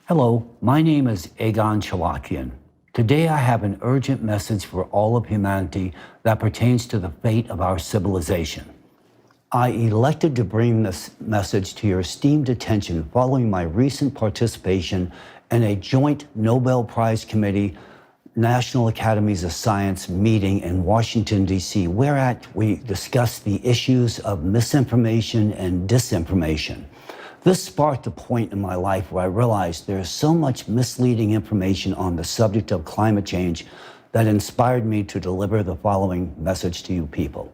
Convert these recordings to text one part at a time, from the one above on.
Hello, my name is Egon Cholakian. Today I have an urgent message for all of humanity that pertains to the fate of our civilization. I elected to bring this message to your esteemed attention following my recent participation in a joint Nobel Prize Committee National Academies of Science meeting in Washington, D.C., whereat we discussed the issues of misinformation and disinformation. This sparked a point in my life where I realized there is so much misleading information on the subject of climate change that inspired me to deliver the following message to you people.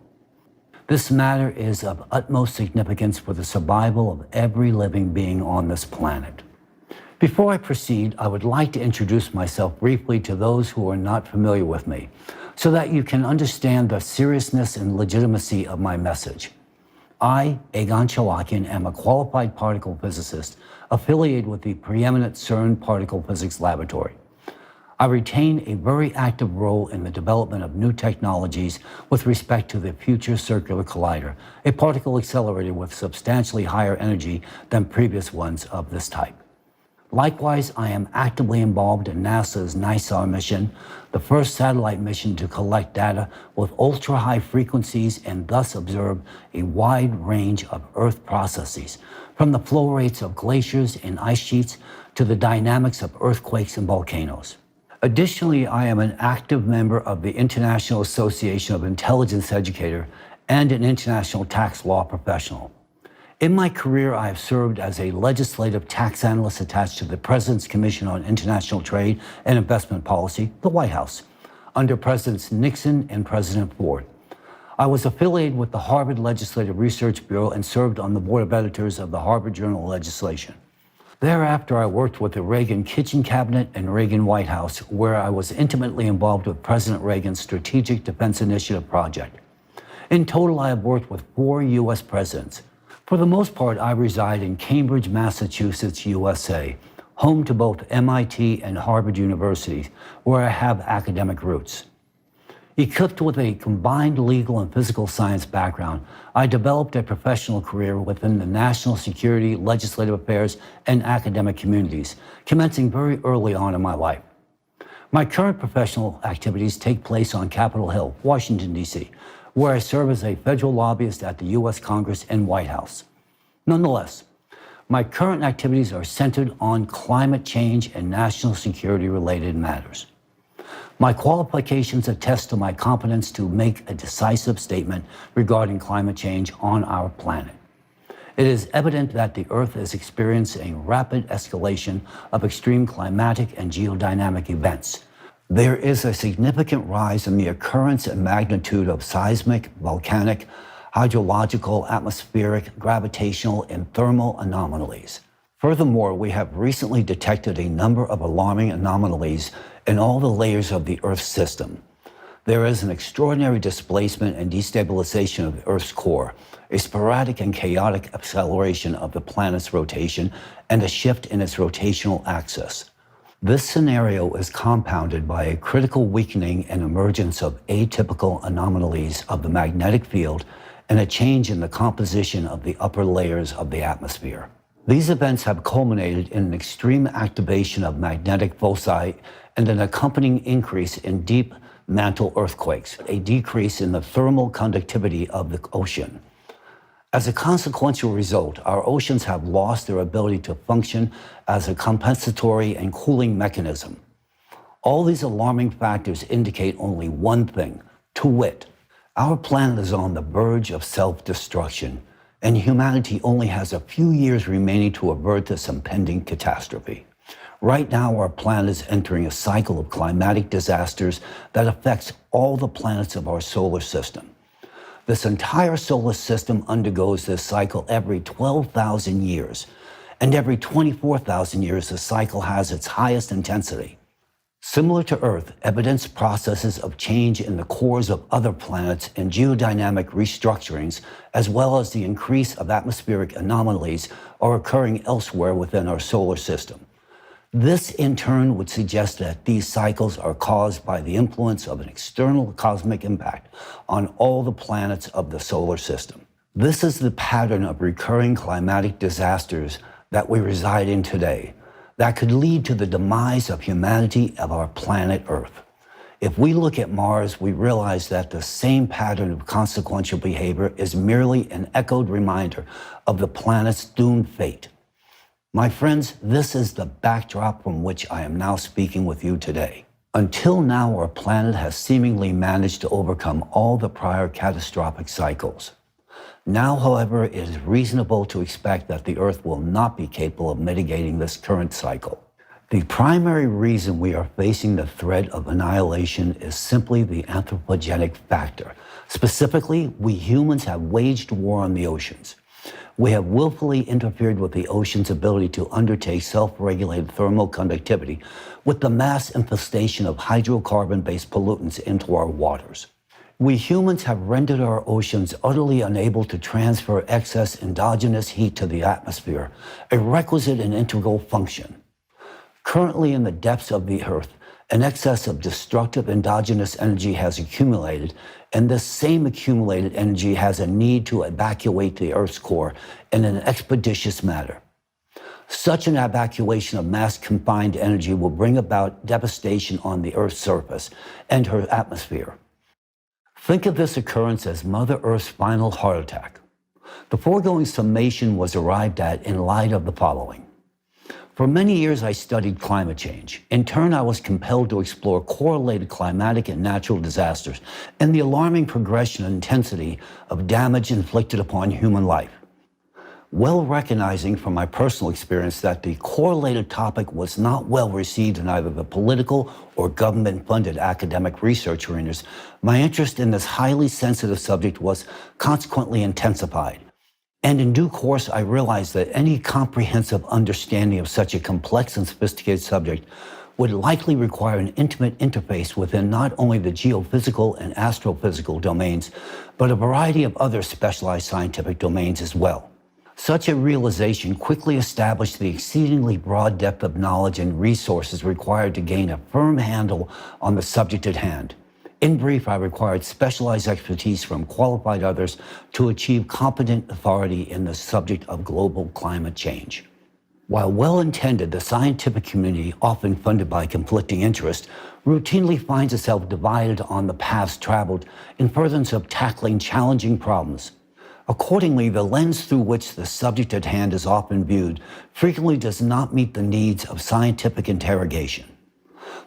This matter is of utmost significance for the survival of every living being on this planet. Before I proceed, I would like to introduce myself briefly to those who are not familiar with me, so that you can understand the seriousness and legitimacy of my message. I, Egon Cholakian, am a qualified particle physicist affiliated with the preeminent CERN Particle Physics Laboratory. I retain a very active role in the development of new technologies with respect to the Future Circular Collider, a particle accelerator with substantially higher energy than previous ones of this type. Likewise, I am actively involved in NASA's NISAR mission, the first satellite mission to collect data with ultra-high frequencies and thus observe a wide range of Earth processes, from the flow rates of glaciers and ice sheets to the dynamics of earthquakes and volcanoes. Additionally, I am an active member of the International Association of Intelligence Educators and an international tax law professional. In my career, I have served as a legislative tax analyst attached to the President's Commission on International Trade and Investment Policy, the White House, under Presidents Nixon and President Ford. I was affiliated with the Harvard Legislative Research Bureau and served on the board of editors of the Harvard Journal of Legislation. Thereafter, I worked with the Reagan Kitchen Cabinet and Reagan White House, where I was intimately involved with President Reagan's Strategic Defense Initiative project. In total, I have worked with 4 U.S. presidents. For the most part, I reside in Cambridge, Massachusetts, USA, home to both MIT and Harvard universities, where I have academic roots. Equipped with a combined legal and physical science background, I developed a professional career within the national security, legislative affairs, and academic communities, commencing very early on in my life. My current professional activities take place on Capitol Hill, Washington, D.C., where I serve as a federal lobbyist at the U.S. Congress and White House. Nonetheless, my current activities are centered on climate change and national security-related matters. My qualifications attest to my competence to make a decisive statement regarding climate change on our planet. It is evident that the Earth is experiencing rapid escalation of extreme climatic and geodynamic events. There is a significant rise in the occurrence and magnitude of seismic, volcanic, hydrological, atmospheric, gravitational, and thermal anomalies. Furthermore, we have recently detected a number of alarming anomalies in all the layers of the Earth's system. There is an extraordinary displacement and destabilization of the Earth's core, a sporadic and chaotic acceleration of the planet's rotation, and a shift in its rotational axis. This scenario is compounded by a critical weakening and emergence of atypical anomalies of the magnetic field and a change in the composition of the upper layers of the atmosphere. These events have culminated in an extreme activation of magnetic foci and an accompanying increase in deep mantle earthquakes, a decrease in the thermal conductivity of the ocean. As a consequential result, our oceans have lost their ability to function as a compensatory and cooling mechanism. All these alarming factors indicate only one thing, to wit, our planet is on the verge of self-destruction, and humanity only has a few years remaining to avert this impending catastrophe. Right now, our planet is entering a cycle of climatic disasters that affects all the planets of our solar system. This entire solar system undergoes this cycle every 12,000 years, and every 24,000 years the cycle has its highest intensity. Similar to Earth, evidenced processes of change in the cores of other planets and geodynamic restructurings, as well as the increase of atmospheric anomalies, are occurring elsewhere within our solar system. This, in turn, would suggest that these cycles are caused by the influence of an external cosmic impact on all the planets of the solar system. This is the pattern of recurring climatic disasters that we reside in today, that could lead to the demise of humanity of our planet Earth. If we look at Mars, we realize that the same pattern of consequential behavior is merely an echoed reminder of the planet's doomed fate. My friends, this is the backdrop from which I am now speaking with you today. Until now, our planet has seemingly managed to overcome all the prior catastrophic cycles. Now, however, it is reasonable to expect that the Earth will not be capable of mitigating this current cycle. The primary reason we are facing the threat of annihilation is simply the anthropogenic factor. Specifically, we humans have waged war on the oceans. We have willfully interfered with the ocean's ability to undertake self-regulated thermal conductivity with the mass infestation of hydrocarbon-based pollutants into our waters. We humans have rendered our oceans utterly unable to transfer excess endogenous heat to the atmosphere, a requisite and integral function. Currently, in the depths of the Earth, an excess of destructive endogenous energy has accumulated, and this same accumulated energy has a need to evacuate the Earth's core in an expeditious manner. Such an evacuation of mass confined energy will bring about devastation on the Earth's surface and her atmosphere. Think of this occurrence as Mother Earth's final heart attack. The foregoing summation was arrived at in light of the following. For many years, I studied climate change. In turn, I was compelled to explore correlated climatic and natural disasters and the alarming progression and intensity of damage inflicted upon human life. Well recognizing from my personal experience that the correlated topic was not well received in either the political or government-funded academic research arenas, my interest in this highly sensitive subject was consequently intensified. And in due course, I realized that any comprehensive understanding of such a complex and sophisticated subject would likely require an intimate interface within not only the geophysical and astrophysical domains, but a variety of other specialized scientific domains as well. Such a realization quickly established the exceedingly broad depth of knowledge and resources required to gain a firm handle on the subject at hand. In brief, I required specialized expertise from qualified others to achieve competent authority in the subject of global climate change. While well-intended, the scientific community, often funded by conflicting interests, routinely finds itself divided on the paths traveled in furtherance of tackling challenging problems. Accordingly, the lens through which the subject at hand is often viewed frequently does not meet the needs of scientific interrogation.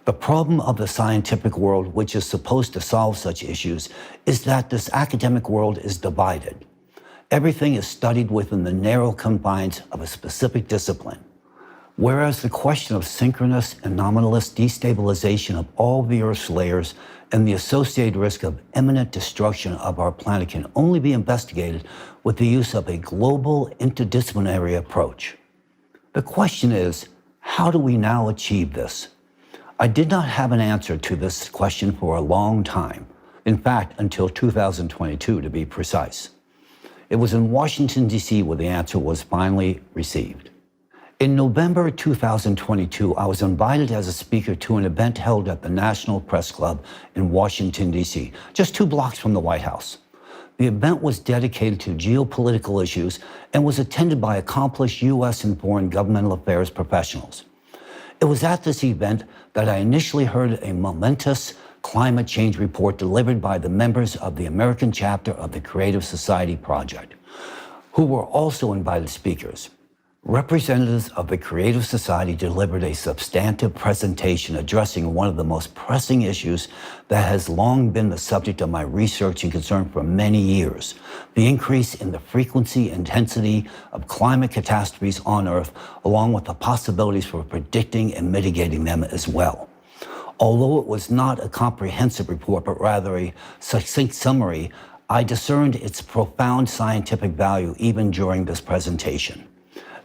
The problem of the scientific world, which is supposed to solve such issues, is that this academic world is divided. Everything is studied within the narrow confines of a specific discipline. Whereas the question of synchronous and anomalous destabilization of all the Earth's layers and the associated risk of imminent destruction of our planet can only be investigated with the use of a global interdisciplinary approach. The question is, how do we now achieve this? I did not have an answer to this question for a long time. In fact, until 2022 to be precise. It was in Washington, D.C. where the answer was finally received. In November 2022, I was invited as a speaker to an event held at the National Press Club in Washington, D.C., just 2 blocks from the White House. The event was dedicated to geopolitical issues and was attended by accomplished U.S. and foreign governmental affairs professionals. It was at this event that I initially heard a momentous climate change report delivered by the members of the American chapter of the Creative Society Project, who were also invited speakers. Representatives of the Creative Society delivered a substantive presentation addressing one of the most pressing issues that has long been the subject of my research and concern for many years: the increase in the frequency and intensity of climate catastrophes on Earth, along with the possibilities for predicting and mitigating them as well. Although it was not a comprehensive report, but rather a succinct summary, I discerned its profound scientific value even during this presentation.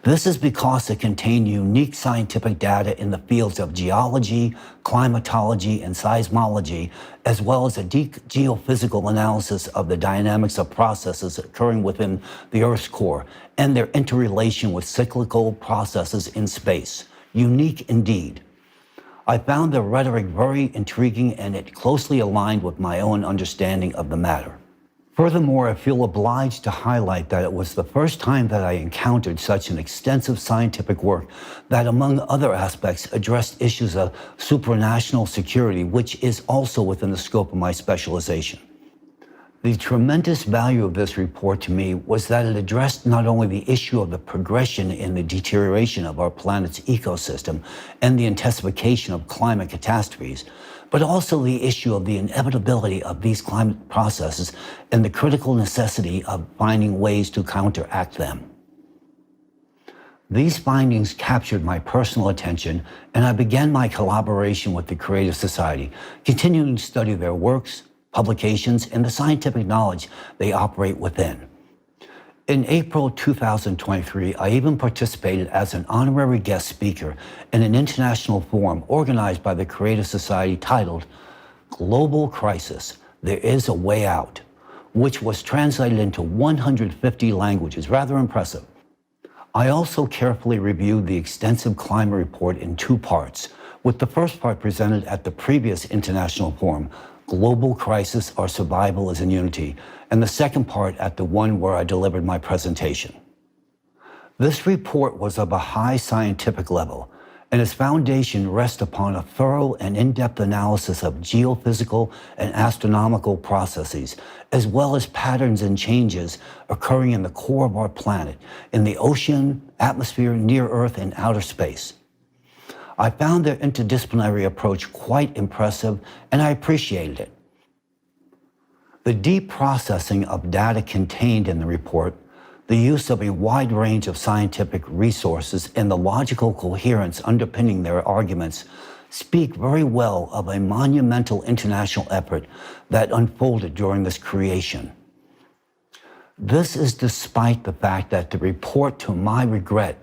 This is because it contained unique scientific data in the fields of geology, climatology, and seismology, as well as a deep geophysical analysis of the dynamics of processes occurring within the Earth's core and their interrelation with cyclical processes in space. Unique indeed. I found the rhetoric very intriguing, and it closely aligned with my own understanding of the matter. Furthermore, I feel obliged to highlight that it was the first time that I encountered such an extensive scientific work that, among other aspects, addressed issues of supranational security, which is also within the scope of my specialization. The tremendous value of this report to me was that it addressed not only the issue of the progression in the deterioration of our planet's ecosystem and the intensification of climate catastrophes, but also the issue of the inevitability of these climate processes and the critical necessity of finding ways to counteract them. These findings captured my personal attention, and I began my collaboration with the Creative Society, continuing to study their works, publications, and the scientific knowledge they operate within. In April 2023, I even participated as an honorary guest speaker in an international forum organized by the Creative Society titled Global Crisis, There Is a Way Out, which was translated into 150 languages, rather impressive. I also carefully reviewed the extensive climate report in two parts, with the first part presented at the previous international forum, Global Crisis, Our Survival is in Unity, and the second part at the one where I delivered my presentation. This report was of a high scientific level, and its foundation rests upon a thorough and in-depth analysis of geophysical and astronomical processes, as well as patterns and changes occurring in the core of our planet, in the ocean, atmosphere, near Earth, and outer space. I found their interdisciplinary approach quite impressive, and I appreciated it. The deep processing of data contained in the report, the use of a wide range of scientific resources, and the logical coherence underpinning their arguments speak very well of a monumental international effort that unfolded during this creation. This is despite the fact that the report, to my regret,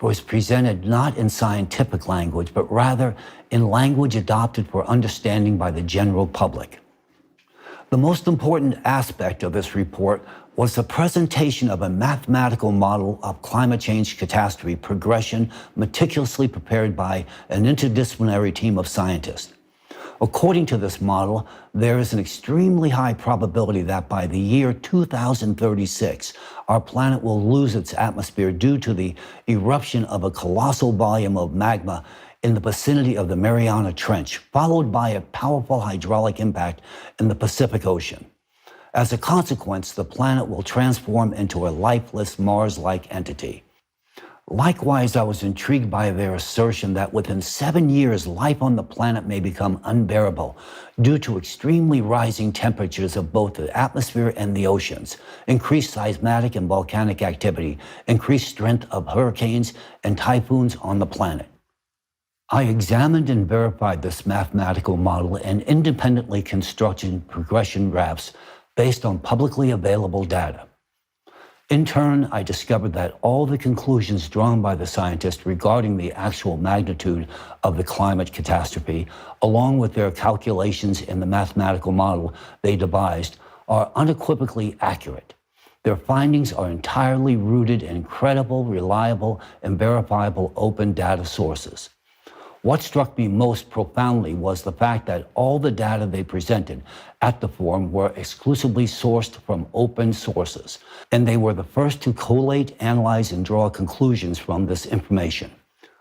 was presented not in scientific language, but rather in language adopted for understanding by the general public. The most important aspect of this report was the presentation of a mathematical model of climate change catastrophe progression meticulously prepared by an interdisciplinary team of scientists. According to this model, there is an extremely high probability that by the year 2036, our planet will lose its atmosphere due to the eruption of a colossal volume of magma in the vicinity of the Mariana Trench, followed by a powerful hydraulic impact in the Pacific Ocean. As a consequence, the planet will transform into a lifeless Mars-like entity. Likewise, I was intrigued by their assertion that within 7 years, life on the planet may become unbearable due to extremely rising temperatures of both the atmosphere and the oceans, increased seismic and volcanic activity, increased strength of hurricanes and typhoons on the planet. I examined and verified this mathematical model and independently constructed progression graphs based on publicly available data. In turn, I discovered that all the conclusions drawn by the scientists regarding the actual magnitude of the climate catastrophe, along with their calculations in the mathematical model they devised, are unequivocally accurate. Their findings are entirely rooted in credible, reliable, and verifiable open data sources. What struck me most profoundly was the fact that all the data they presented at the forum were exclusively sourced from open sources, and they were the first to collate, analyze, and draw conclusions from this information.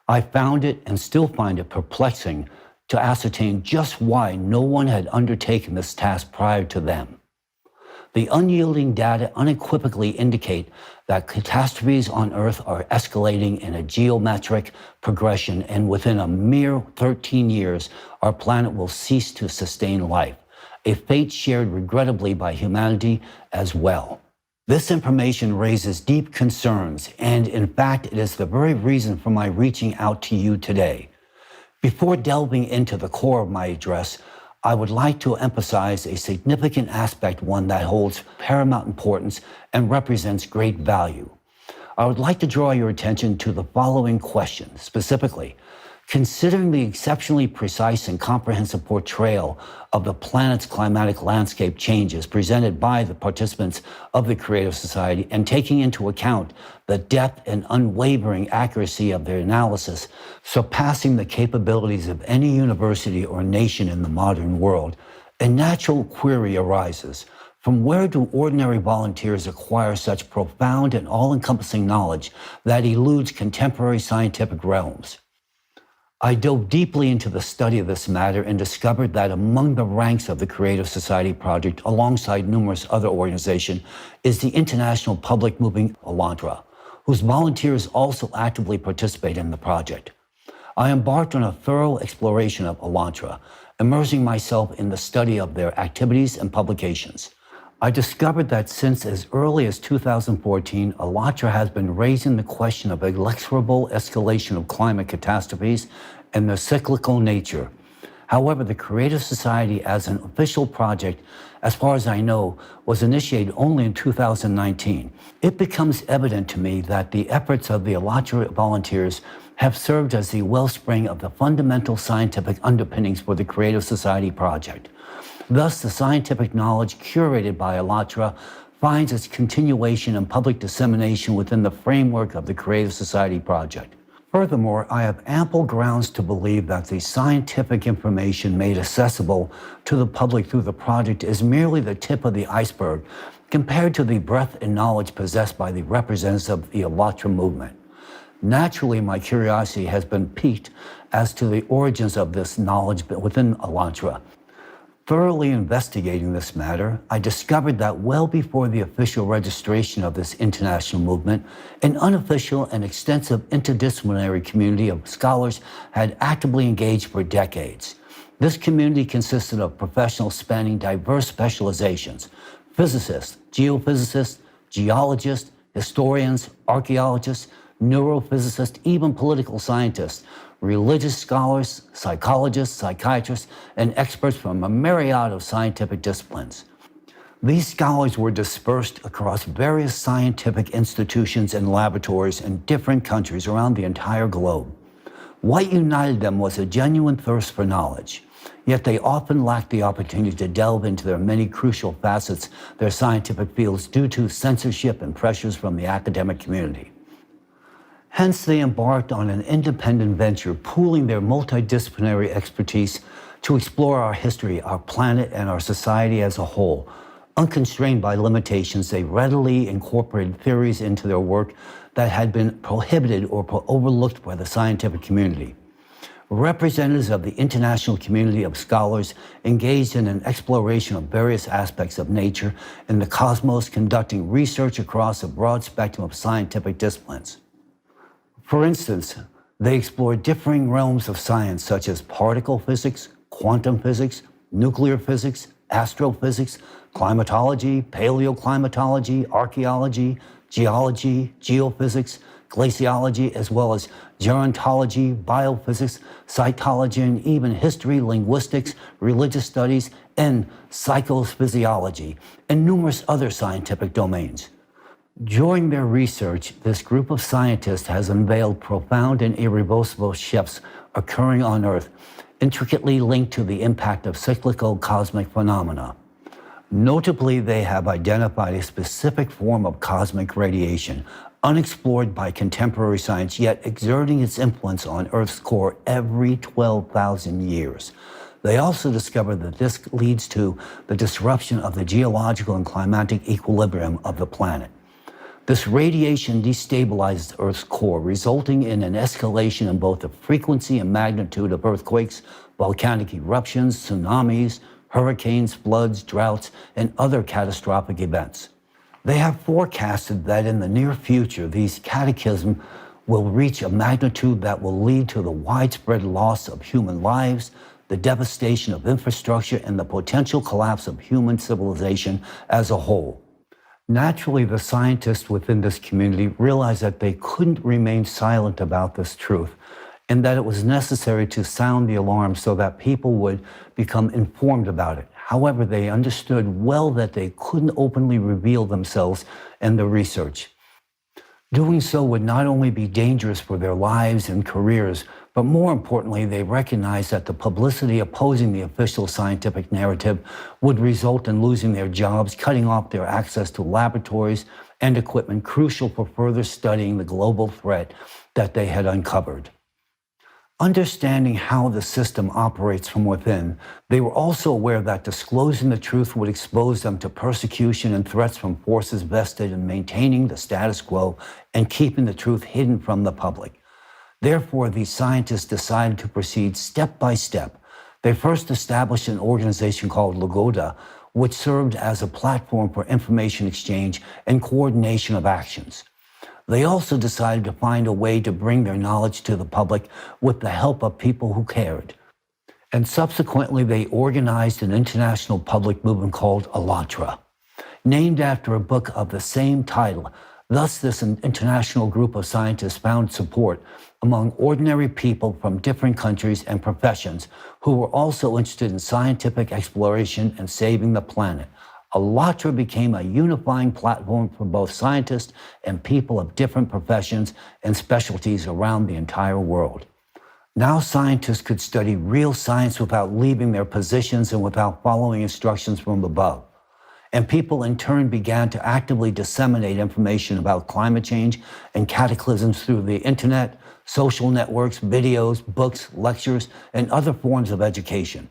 I found it and still find it perplexing to ascertain just why no one had undertaken this task prior to them. The unyielding data unequivocally indicate that catastrophes on Earth are escalating in a geometric progression, and within a mere 13 years, our planet will cease to sustain life, a fate shared regrettably by humanity as well. This information raises deep concerns, and in fact, it is the very reason for my reaching out to you today. Before delving into the core of my address, I would like to emphasize a significant aspect, one that holds paramount importance and represents great value. I would like to draw your attention to the following question, specifically, considering the exceptionally precise and comprehensive portrayal of the planet's climatic landscape changes presented by the participants of the Creative Society, and taking into account the depth and unwavering accuracy of their analysis, surpassing the capabilities of any university or nation in the modern world, a natural query arises. From where do ordinary volunteers acquire such profound and all-encompassing knowledge that eludes contemporary scientific realms? I dove deeply into the study of this matter and discovered that among the ranks of the Creative Society Project, alongside numerous other organizations, is the international public movement Elantra, whose volunteers also actively participate in the project. I embarked on a thorough exploration of Elantra, immersing myself in the study of their activities and publications. I discovered that since as early as 2014, Elantra has been raising the question of inexorable escalation of climate catastrophes and their cyclical nature. However, the Creative Society as an official project, as far as I know, was initiated only in 2019. It becomes evident to me that the efforts of the Elantra volunteers have served as the wellspring of the fundamental scientific underpinnings for the Creative Society project. Thus, the scientific knowledge curated by Elantra finds its continuation and public dissemination within the framework of the Creative Society project. Furthermore, I have ample grounds to believe that the scientific information made accessible to the public through the project is merely the tip of the iceberg compared to the breadth and knowledge possessed by the representatives of the Elantra movement. Naturally, my curiosity has been piqued as to the origins of this knowledge within Elantra. Thoroughly investigating this matter, I discovered that well before the official registration of this international movement, an unofficial and extensive interdisciplinary community of scholars had actively engaged for decades. This community consisted of professionals spanning diverse specializations: physicists, geophysicists, geologists, historians, archaeologists, neurophysicists, even political scientists, religious scholars, psychologists, psychiatrists, and experts from a myriad of scientific disciplines. These scholars were dispersed across various scientific institutions and laboratories in different countries around the entire globe. What united them was a genuine thirst for knowledge, yet they often lacked the opportunity to delve into their many crucial facets of their scientific fields due to censorship and pressures from the academic community. Hence, they embarked on an independent venture, pooling their multidisciplinary expertise to explore our history, our planet, and our society as a whole. Unconstrained by limitations, they readily incorporated theories into their work that had been prohibited or overlooked by the scientific community. Representatives of the international community of scholars engaged in an exploration of various aspects of nature and the cosmos, conducting research across a broad spectrum of scientific disciplines. For instance, they explored differing realms of science such as particle physics, quantum physics, nuclear physics, astrophysics, climatology, paleoclimatology, archaeology, geology, geophysics, glaciology, as well as gerontology, biophysics, cytology, and even history, linguistics, religious studies, and psychophysiology, and numerous other scientific domains. During their research, this group of scientists has unveiled profound and irreversible shifts occurring on Earth, intricately linked to the impact of cyclical cosmic phenomena. Notably, they have identified a specific form of cosmic radiation, unexplored by contemporary science, yet exerting its influence on Earth's core every 12,000 years. They also discovered that this leads to the disruption of the geological and climatic equilibrium of the planet. This radiation destabilizes Earth's core, resulting in an escalation in both the frequency and magnitude of earthquakes, volcanic eruptions, tsunamis, hurricanes, floods, droughts, and other catastrophic events. They have forecasted that in the near future, these cataclysms will reach a magnitude that will lead to the widespread loss of human lives, the devastation of infrastructure, and the potential collapse of human civilization as a whole. Naturally, the scientists within this community realized that they couldn't remain silent about this truth, and that it was necessary to sound the alarm so that people would become informed about it. However, they understood well that they couldn't openly reveal themselves and their research. Doing so would not only be dangerous for their lives and careers, but more importantly, they recognized that the publicity opposing the official scientific narrative would result in losing their jobs, cutting off their access to laboratories and equipment crucial for further studying the global threat that they had uncovered. Understanding how the system operates from within, they were also aware that disclosing the truth would expose them to persecution and threats from forces vested in maintaining the status quo and keeping the truth hidden from the public. Therefore, these scientists decided to proceed step by step. They first established an organization called Lagoda, which served as a platform for information exchange and coordination of actions. They also decided to find a way to bring their knowledge to the public with the help of people who cared. And subsequently, they organized an international public movement called ALLATRA, named after a book of the same title. Thus, this international group of scientists found support among ordinary people from different countries and professions who were also interested in scientific exploration and saving the planet. ALLATRA became a unifying platform for both scientists and people of different professions and specialties around the entire world. Now scientists could study real science without leaving their positions and without following instructions from above. And people in turn began to actively disseminate information about climate change and cataclysms through the internet, social networks, videos, books, lectures, and other forms of education.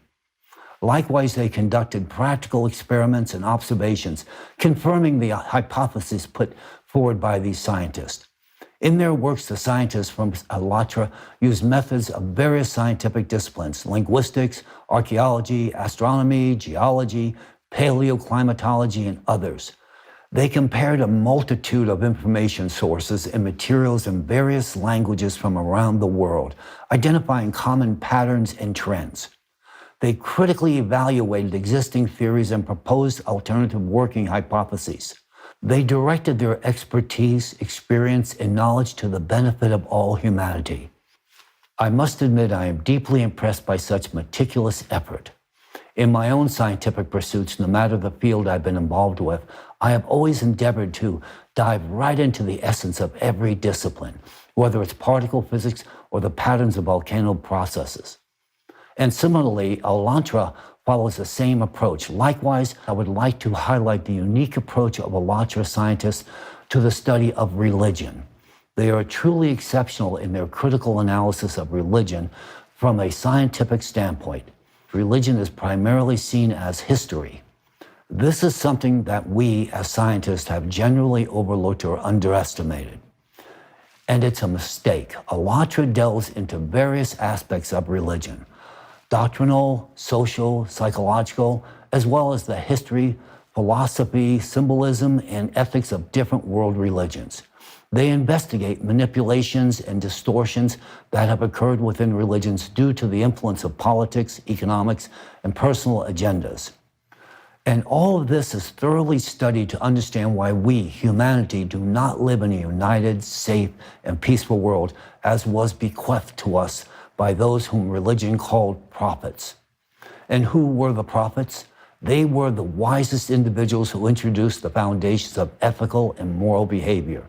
Likewise, they conducted practical experiments and observations, confirming the hypotheses put forward by these scientists. In their works, the scientists from ALLATRA used methods of various scientific disciplines: linguistics, archaeology, astronomy, geology, paleoclimatology, and others. They compared a multitude of information sources and materials in various languages from around the world, identifying common patterns and trends. They critically evaluated existing theories and proposed alternative working hypotheses. They directed their expertise, experience, and knowledge to the benefit of all humanity. I must admit I am deeply impressed by such meticulous effort. In my own scientific pursuits, no matter the field I've been involved with, I have always endeavored to dive right into the essence of every discipline, whether it's particle physics or the patterns of volcano processes. And similarly, ALLATRA follows the same approach. Likewise, I would like to highlight the unique approach of ALLATRA scientists to the study of religion. They are truly exceptional in their critical analysis of religion from a scientific standpoint. Religion is primarily seen as history. This is something that we as scientists have generally overlooked or underestimated. And it's a mistake. ALLATRA delves into various aspects of religion: doctrinal, social, psychological, as well as the history, philosophy, symbolism, and ethics of different world religions. They investigate manipulations and distortions that have occurred within religions due to the influence of politics, economics, and personal agendas. And all of this is thoroughly studied to understand why we, humanity, do not live in a united, safe, and peaceful world as was bequeathed to us by those whom religion called prophets. And who were the prophets? They were the wisest individuals who introduced the foundations of ethical and moral behavior,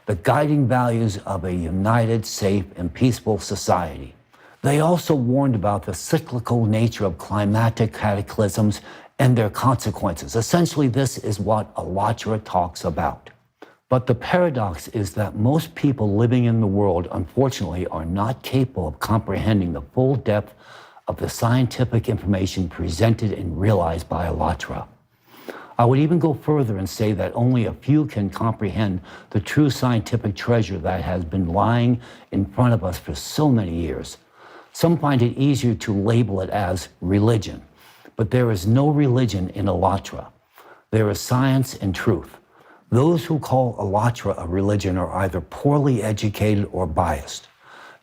the guiding values of a united, safe, and peaceful society. They also warned about the cyclical nature of climatic cataclysms and their consequences. Essentially, this is what ALLATRA talks about. But the paradox is that most people living in the world, unfortunately, are not capable of comprehending the full depth of the scientific information presented and realized by ALLATRA. I would even go further and say that only a few can comprehend the true scientific treasure that has been lying in front of us for so many years. Some find it easier to label it as religion, but there is no religion in ALLATRA. There is science and truth. Those who call ALLATRA a religion are either poorly educated or biased.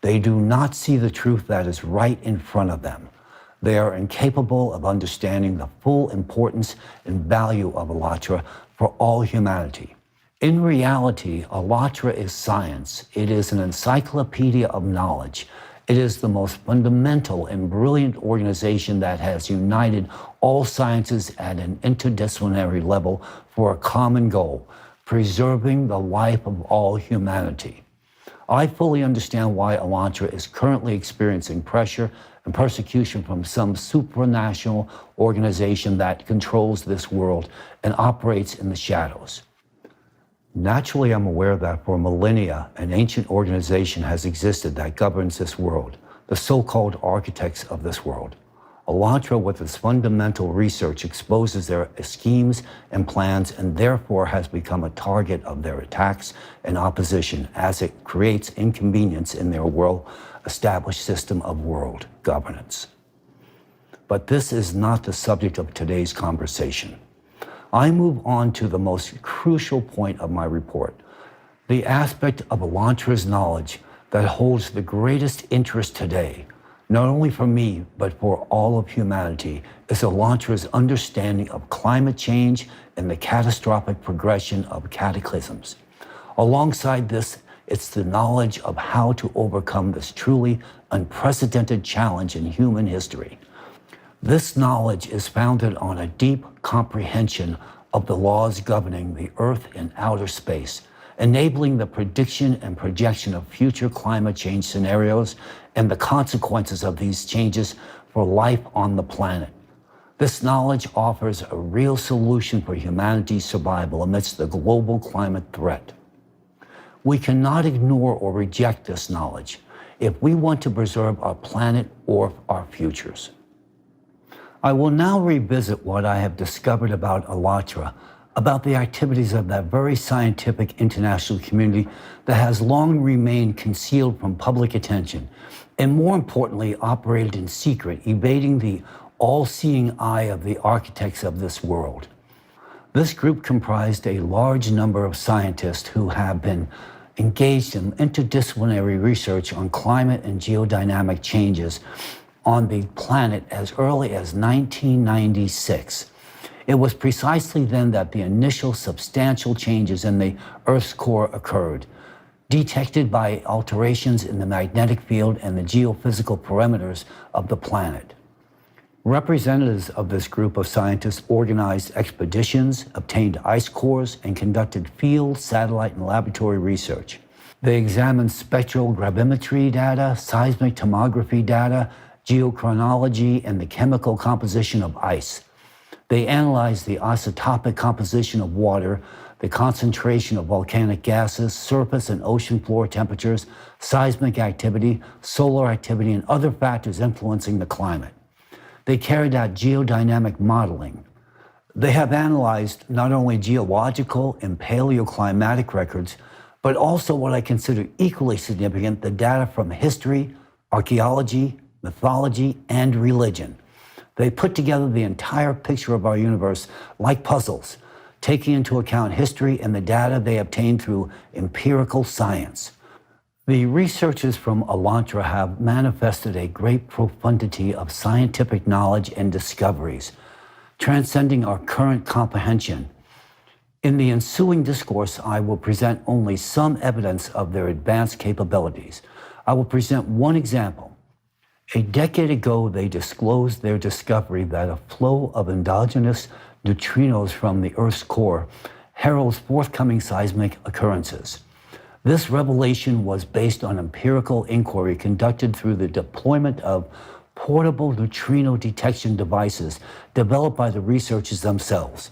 They do not see the truth that is right in front of them. They are incapable of understanding the full importance and value of ALLATRA for all humanity. In reality, ALLATRA is science. It is an encyclopedia of knowledge. It is the most fundamental and brilliant organization that has united all sciences at an interdisciplinary level for a common goal: preserving the life of all humanity. I fully understand why ALLATRA is currently experiencing pressure and persecution from some supranational organization that controls this world and operates in the shadows. Naturally, I'm aware that for millennia, an ancient organization has existed that governs this world, the so-called architects of this world. Elantra, with its fundamental research, exposes their schemes and plans and therefore has become a target of their attacks and opposition as it creates inconvenience in their well-established system of world governance. But this is not the subject of today's conversation. I move on to the most crucial point of my report, the aspect of Elantra's knowledge that holds the greatest interest today, not only for me, but for all of humanity, is Elantra's understanding of climate change and the catastrophic progression of cataclysms. Alongside this, it's the knowledge of how to overcome this truly unprecedented challenge in human history. This knowledge is founded on a deep comprehension of the laws governing the Earth and outer space, enabling the prediction and projection of future climate change scenarios and the consequences of these changes for life on the planet. This knowledge offers a real solution for humanity's survival amidst the global climate threat. We cannot ignore or reject this knowledge if we want to preserve our planet or our futures. I will now revisit what I have discovered about Elantra, about the activities of that very scientific international community that has long remained concealed from public attention, and more importantly, operated in secret, evading the all-seeing eye of the architects of this world. This group comprised a large number of scientists who have been engaged in interdisciplinary research on climate and geodynamic changes on the planet as early as 1996. It was precisely then that the initial substantial changes in the Earth's core occurred, detected by alterations in the magnetic field and the geophysical parameters of the planet. Representatives of this group of scientists organized expeditions, obtained ice cores, and conducted field, satellite, and laboratory research. They examined spectral gravimetry data, seismic tomography data, geochronology, and the chemical composition of ice. They analyzed the isotopic composition of water, the concentration of volcanic gases, surface and ocean floor temperatures, seismic activity, solar activity, and other factors influencing the climate. They carried out geodynamic modeling. They have analyzed not only geological and paleoclimatic records, but also what I consider equally significant, the data from history, archaeology, mythology, and religion. They put together the entire picture of our universe like puzzles, taking into account history and the data they obtained through empirical science. The researchers from Elantra have manifested a great profundity of scientific knowledge and discoveries, transcending our current comprehension. In the ensuing discourse, I will present only some evidence of their advanced capabilities. I will present one example. A decade ago, they disclosed their discovery that a flow of endogenous neutrinos from the Earth's core heralds forthcoming seismic occurrences. This revelation was based on empirical inquiry conducted through the deployment of portable neutrino detection devices developed by the researchers themselves.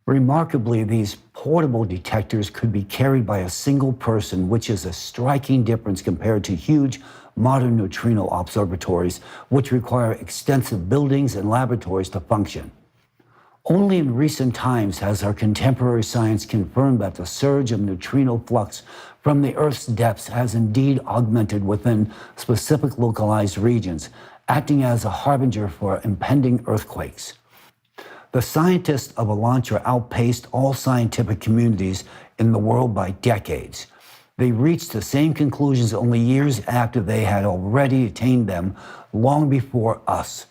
Remarkably, these portable detectors could be carried by a single person, which is a striking difference compared to huge modern neutrino observatories, which require extensive buildings and laboratories to function. Only in recent times has our contemporary science confirmed that the surge of neutrino flux from the Earth's depths has indeed augmented within specific localized regions, acting as a harbinger for impending earthquakes. The scientists of Elantra outpaced all scientific communities in the world by decades. They reached the same conclusions only years after they had already attained them long before us.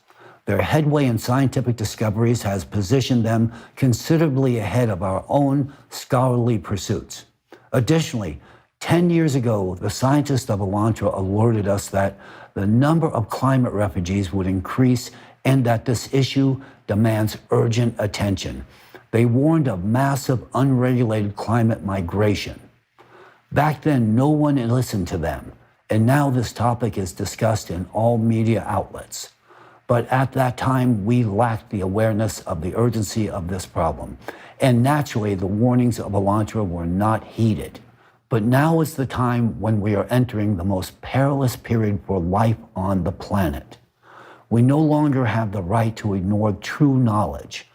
Their headway in scientific discoveries has positioned them considerably ahead of our own scholarly pursuits. Additionally, 10 years ago, the scientists of Elantra alerted us that the number of climate refugees would increase and that this issue demands urgent attention. They warned of massive unregulated climate migration. Back then, no one listened to them, and now this topic is discussed in all media outlets. But at that time, we lacked the awareness of the urgency of this problem, and naturally, the warnings of Elantra were not heeded. But now is the time when we are entering the most perilous period for life on the planet. We no longer have the right to ignore true knowledge.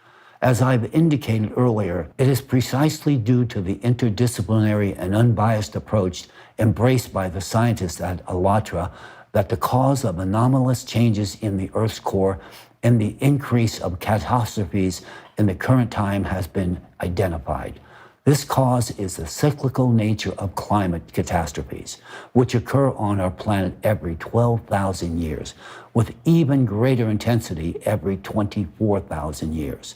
As I've indicated earlier, it is precisely due to the interdisciplinary and unbiased approach embraced by the scientists at ALLATRA that the cause of anomalous changes in the Earth's core and the increase of catastrophes in the current time has been identified. This cause is the cyclical nature of climate catastrophes, which occur on our planet every 12,000 years, with even greater intensity every 24,000 years.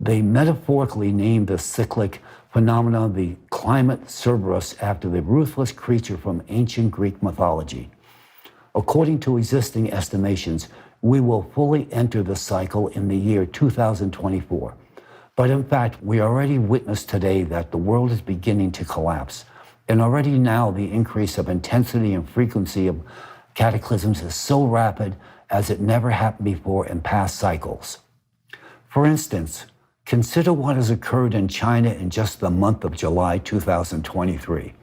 They metaphorically named the cyclic phenomena the climate Cerberus after the ruthless creature from ancient Greek mythology. According to existing estimations, we will fully enter the cycle in the year 2024. But in fact, we already witness today that the world is beginning to collapse. And already now the increase of intensity and frequency of cataclysms is so rapid as it never happened before in past cycles. For instance, consider what has occurred in China in just the month of July 2023.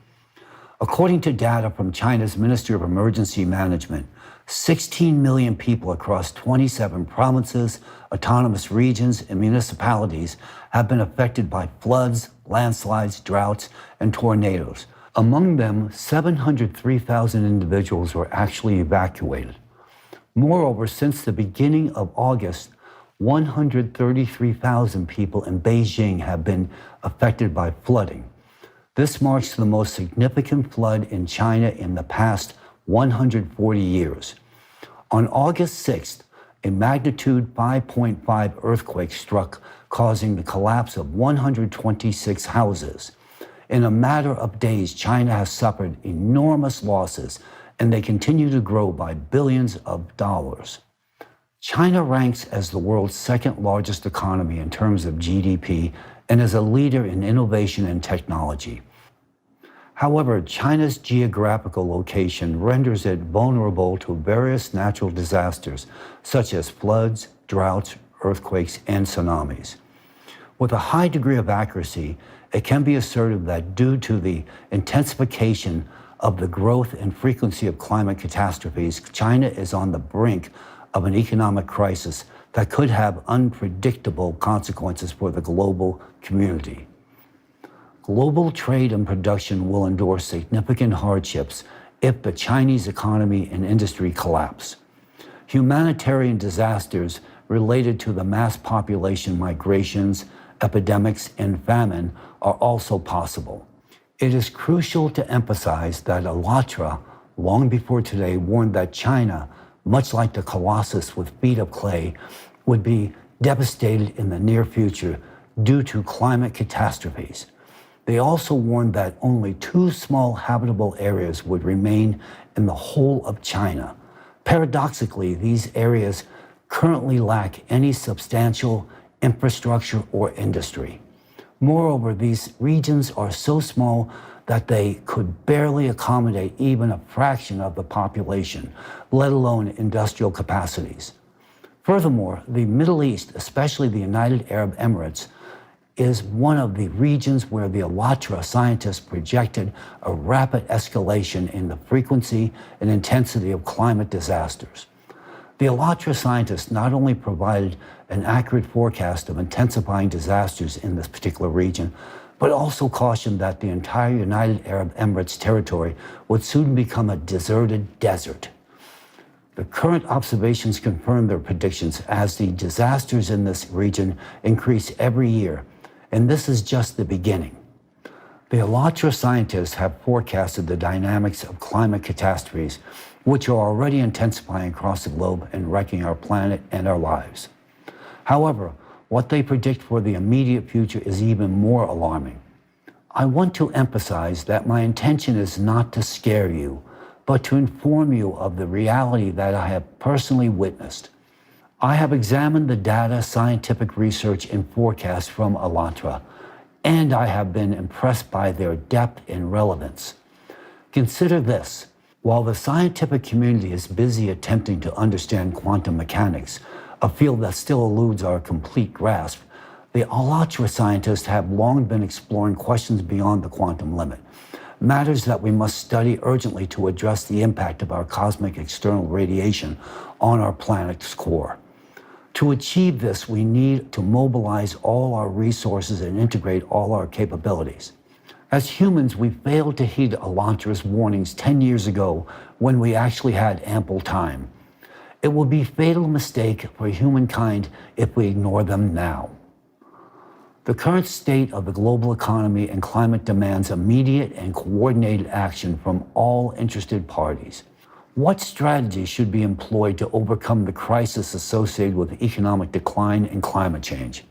According to data from China's Ministry of Emergency Management, 16 million people across 27 provinces, autonomous regions, and municipalities have been affected by floods, landslides, droughts, and tornadoes. Among them, 703,000 individuals were actually evacuated. Moreover, since the beginning of August, 133,000 people in Beijing have been affected by flooding. This marks the most significant flood in China in the past 140 years. On August 6th, a magnitude 5.5 earthquake struck, causing the collapse of 126 houses. In a matter of days, China has suffered enormous losses, and they continue to grow by billions of dollars. China ranks as the world's second largest economy in terms of GDP and is a leader in innovation and technology. However, China's geographical location renders it vulnerable to various natural disasters, such as floods, droughts, earthquakes, and tsunamis. With a high degree of accuracy, it can be asserted that due to the intensification of the growth and frequency of climate catastrophes, China is on the brink of an economic crisis that could have unpredictable consequences for the global community. Global trade and production will endure significant hardships if the Chinese economy and industry collapse. Humanitarian disasters related to the mass population migrations, epidemics, and famine are also possible. It is crucial to emphasize that ALLATRA, long before today, warned that China, much like the colossus with feet of clay, would be devastated in the near future due to climate catastrophes. They also warned that only 2 small habitable areas would remain in the whole of China. Paradoxically, these areas currently lack any substantial infrastructure or industry. Moreover, these regions are so small that they could barely accommodate even a fraction of the population, let alone industrial capacities. Furthermore, the Middle East, especially the United Arab Emirates, is one of the regions where the ALLATRA scientists projected a rapid escalation in the frequency and intensity of climate disasters. The ALLATRA scientists not only provided an accurate forecast of intensifying disasters in this particular region, but also cautioned that the entire United Arab Emirates territory would soon become a deserted desert. The current observations confirm their predictions as the disasters in this region increase every year, and this is just the beginning. The ALLATRA scientists have forecasted the dynamics of climate catastrophes, which are already intensifying across the globe and wrecking our planet and our lives. However, what they predict for the immediate future is even more alarming. I want to emphasize that my intention is not to scare you, but to inform you of the reality that I have personally witnessed. I have examined the data, scientific research, and forecasts from ALLATRA, and I have been impressed by their depth and relevance. Consider this. While the scientific community is busy attempting to understand quantum mechanics, a field that still eludes our complete grasp, the ALLATRA scientists have long been exploring questions beyond the quantum limit. matters that we must study urgently to address the impact of our cosmic external radiation on our planet's core. To achieve this, we need to mobilize all our resources and integrate all our capabilities. As humans, we failed to heed Elantra's warnings 10 years ago when we actually had ample time. It will be a fatal mistake for humankind if we ignore them now. The current state of the global economy and climate demands immediate and coordinated action from all interested parties. What strategies should be employed to overcome the crisis associated with economic decline and climate change?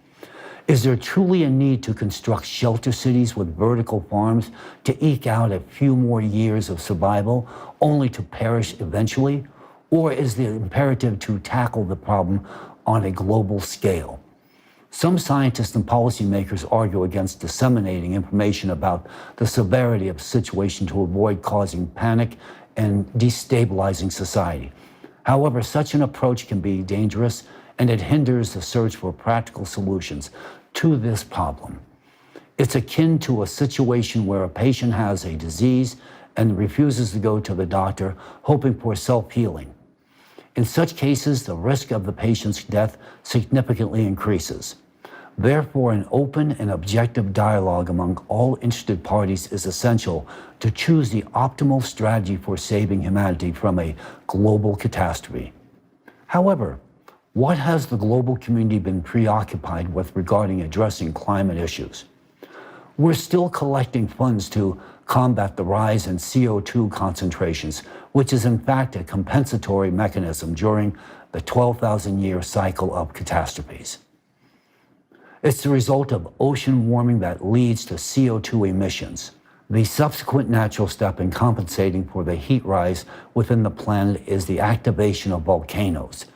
Is there truly a need to construct shelter cities with vertical farms to eke out a few more years of survival, only to perish eventually? Or is the imperative to tackle the problem on a global scale? Some scientists and policymakers argue against disseminating information about the severity of the situation to avoid causing panic and destabilizing society. However, such an approach can be dangerous, and it hinders the search for practical solutions to this problem. It's akin to a situation where a patient has a disease and refuses to go to the doctor, hoping for self-healing. In such cases, the risk of the patient's death significantly increases. Therefore, an open and objective dialogue among all interested parties is essential to choose the optimal strategy for saving humanity from a global catastrophe. However, what has the global community been preoccupied with regarding addressing climate issues? We're still collecting funds to combat the rise in CO2 concentrations, which is in fact a compensatory mechanism during the 12,000-year cycle of catastrophes. It's the result of ocean warming that leads to CO2 emissions. The subsequent natural step in compensating for the heat rise within the planet is the activation of volcanoes.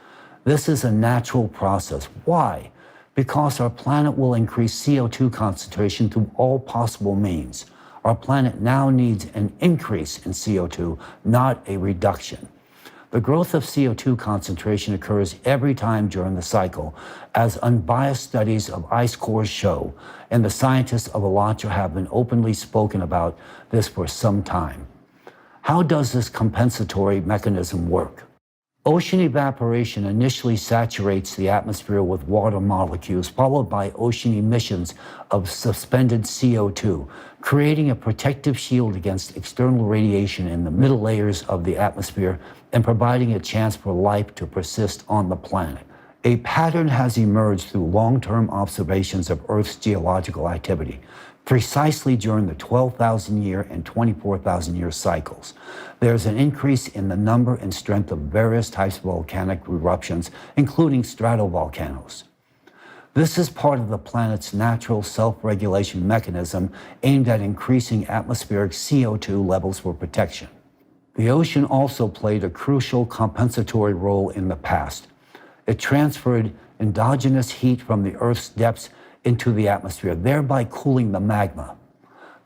This is a natural process. Why? Because our planet will increase CO2 concentration through all possible means. Our planet now needs an increase in CO2, not a reduction. The growth of CO2 concentration occurs every time during the cycle, as unbiased studies of ice cores show, and the scientists of Elantra have been openly spoken about this for some time. How does this compensatory mechanism work? Ocean evaporation initially saturates the atmosphere with water molecules, followed by ocean emissions of suspended CO2, creating a protective shield against external radiation in the middle layers of the atmosphere and providing a chance for life to persist on the planet. A pattern has emerged through long-term observations of Earth's geological activity, precisely during the 12,000-year and 24,000-year cycles. There's an increase in the number and strength of various types of volcanic eruptions, including stratovolcanoes. This is part of the planet's natural self-regulation mechanism aimed at increasing atmospheric CO2 levels for protection. The ocean also played a crucial compensatory role in the past. It transferred endogenous heat from the Earth's depths into the atmosphere, thereby cooling the magma.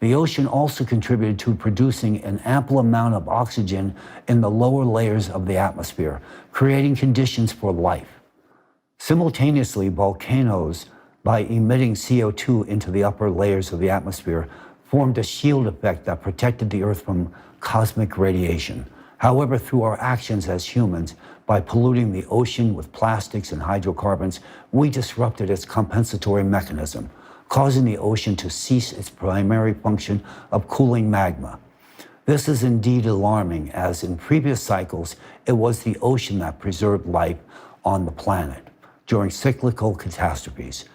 The ocean also contributed to producing an ample amount of oxygen in the lower layers of the atmosphere, creating conditions for life. Simultaneously, volcanoes, by emitting CO2 into the upper layers of the atmosphere, formed a shield effect that protected the Earth from cosmic radiation. However, through our actions as humans, by polluting the ocean with plastics and hydrocarbons, we disrupted its compensatory mechanism, causing the ocean to cease its primary function of cooling magma. This is indeed alarming, as in previous cycles, it was the ocean that preserved life on the planet during cyclical catastrophes.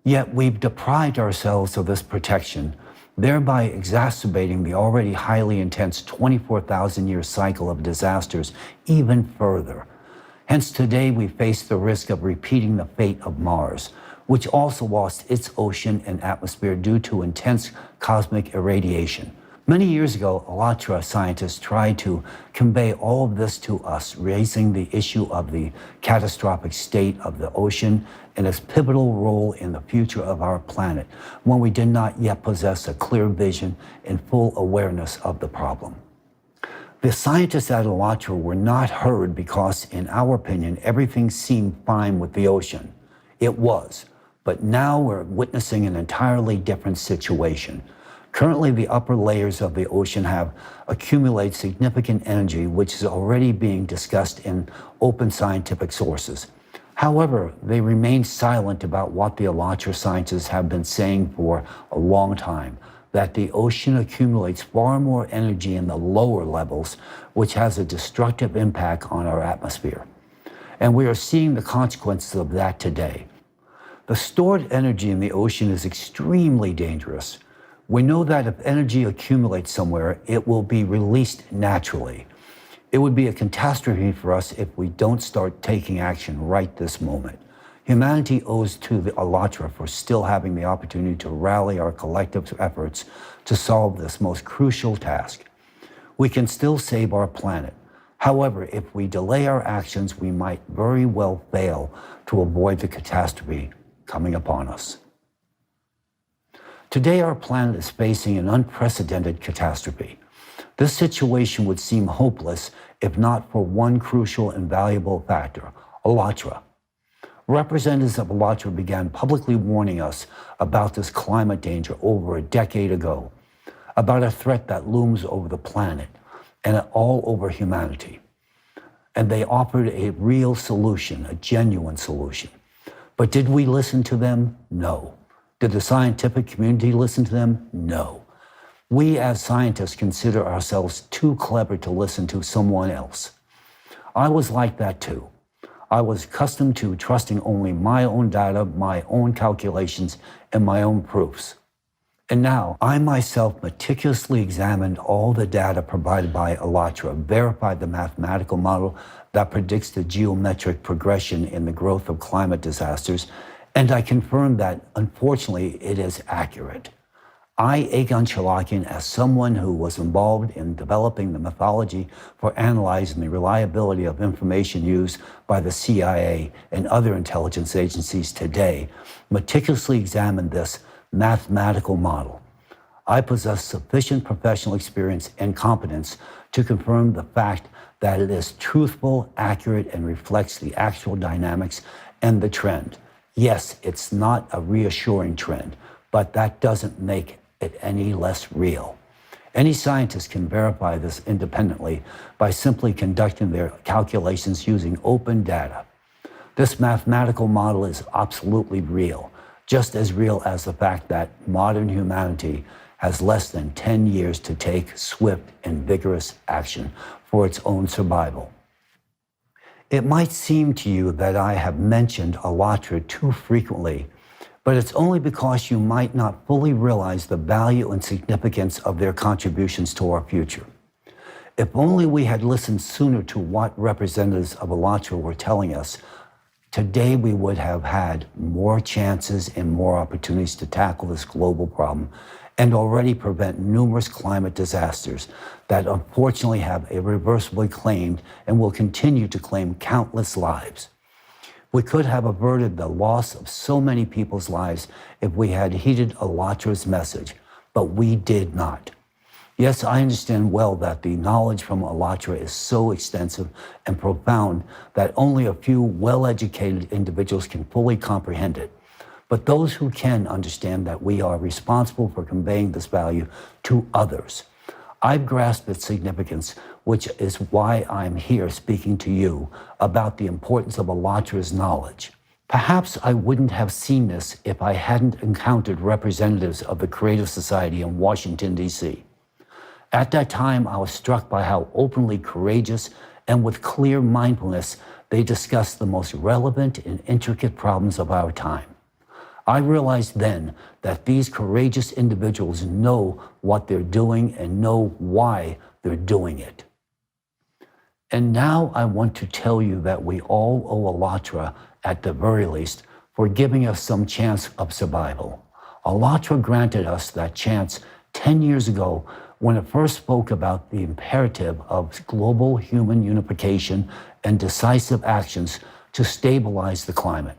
Yet we've deprived ourselves of this protection, thereby exacerbating the already highly intense 24,000-year cycle of disasters even further. Hence today we face the risk of repeating the fate of Mars, which also lost its ocean and atmosphere due to intense cosmic irradiation. Many years ago, Elantra scientists tried to convey all of this to us, raising the issue of the catastrophic state of the ocean and its pivotal role in the future of our planet, when we did not yet possess a clear vision and full awareness of the problem. The scientists at Elantra were not heard because, in our opinion, everything seemed fine with the ocean. It was, but now we're witnessing an entirely different situation. Currently, the upper layers of the ocean have accumulated significant energy, which is already being discussed in open scientific sources. However, they remain silent about what the Alatra scientists have been saying for a long time, that the ocean accumulates far more energy in the lower levels, which has a destructive impact on our atmosphere. And we are seeing the consequences of that today. The stored energy in the ocean is extremely dangerous. We know that if energy accumulates somewhere, it will be released naturally. It would be a catastrophe for us if we don't start taking action right this moment. Humanity owes to the Alatra for still having the opportunity to rally our collective efforts to solve this most crucial task. We can still save our planet. However, if we delay our actions, we might very well fail to avoid the catastrophe coming upon us. Today, our planet is facing an unprecedented catastrophe. This situation would seem hopeless if not for one crucial and valuable factor, Alatra. Representatives of Alatra began publicly warning us about this climate danger over a decade ago, about a threat that looms over the planet and all over humanity. And they offered a real solution, a genuine solution. But did we listen to them? No. Did the scientific community listen to them? No. We as scientists consider ourselves too clever to listen to someone else. I was like that too. I was accustomed to trusting only my own data, my own calculations, and my own proofs. And now, I myself meticulously examined all the data provided by Alatra, verified the mathematical model that predicts the geometric progression in the growth of climate disasters, and I confirmed that, unfortunately, it is accurate. I, Egon Cholakian, as someone who was involved in developing the methodology for analyzing the reliability of information used by the CIA and other intelligence agencies today, meticulously examined this mathematical model. I possess sufficient professional experience and competence to confirm the fact that it is truthful, accurate, and reflects the actual dynamics and the trend. Yes, it's not a reassuring trend, but that doesn't make it any less real. Any scientist can verify this independently by simply conducting their calculations using open data. This mathematical model is absolutely real, just as real as the fact that modern humanity has less than 10 years to take swift and vigorous action for its own survival. It might seem to you that I have mentioned Alatra too frequently, but it's only because you might not fully realize the value and significance of their contributions to our future. If only we had listened sooner to what representatives of Alatra were telling us, today we would have had more chances and more opportunities to tackle this global problem and already prevent numerous climate disasters that unfortunately have irreversibly claimed and will continue to claim countless lives. We could have averted the loss of so many people's lives if we had heeded Alatra's message, but we did not. Yes, I understand well that the knowledge from Alatra is so extensive and profound that only a few well-educated individuals can fully comprehend it. But those who can understand that we are responsible for conveying this value to others. I've grasped its significance, which is why I'm here speaking to you about the importance of Alatra's knowledge. Perhaps I wouldn't have seen this if I hadn't encountered representatives of the Creative Society in Washington, D.C. At that time, I was struck by how openly courageous and with clear mindfulness they discussed the most relevant and intricate problems of our time. I realized then that these courageous individuals know what they're doing and know why they're doing it. And now I want to tell you that we all owe Alatra, at the very least, for giving us some chance of survival. Alatra granted us that chance 10 years ago when it first spoke about the imperative of global human unification and decisive actions to stabilize the climate.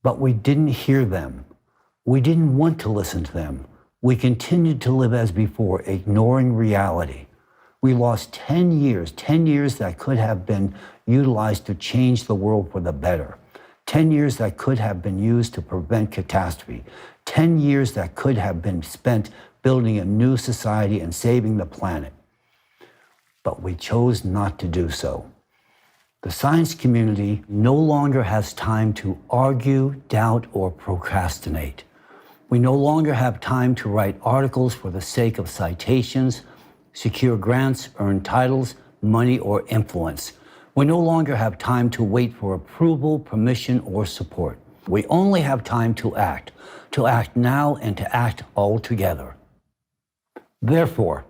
But we didn't hear them. We didn't want to listen to them. We continued to live as before, ignoring reality. We lost 10 years that could have been utilized to change the world for the better. 10 years that could have been used to prevent catastrophe. 10 years that could have been spent building a new society and saving the planet. But we chose not to do so. The science community no longer has time to argue, doubt, or procrastinate. We no longer have time to write articles for the sake of citations, secure grants, earn titles, money, or influence. We no longer have time to wait for approval, permission, or support. We only have time to act now and to act all together. Therefore,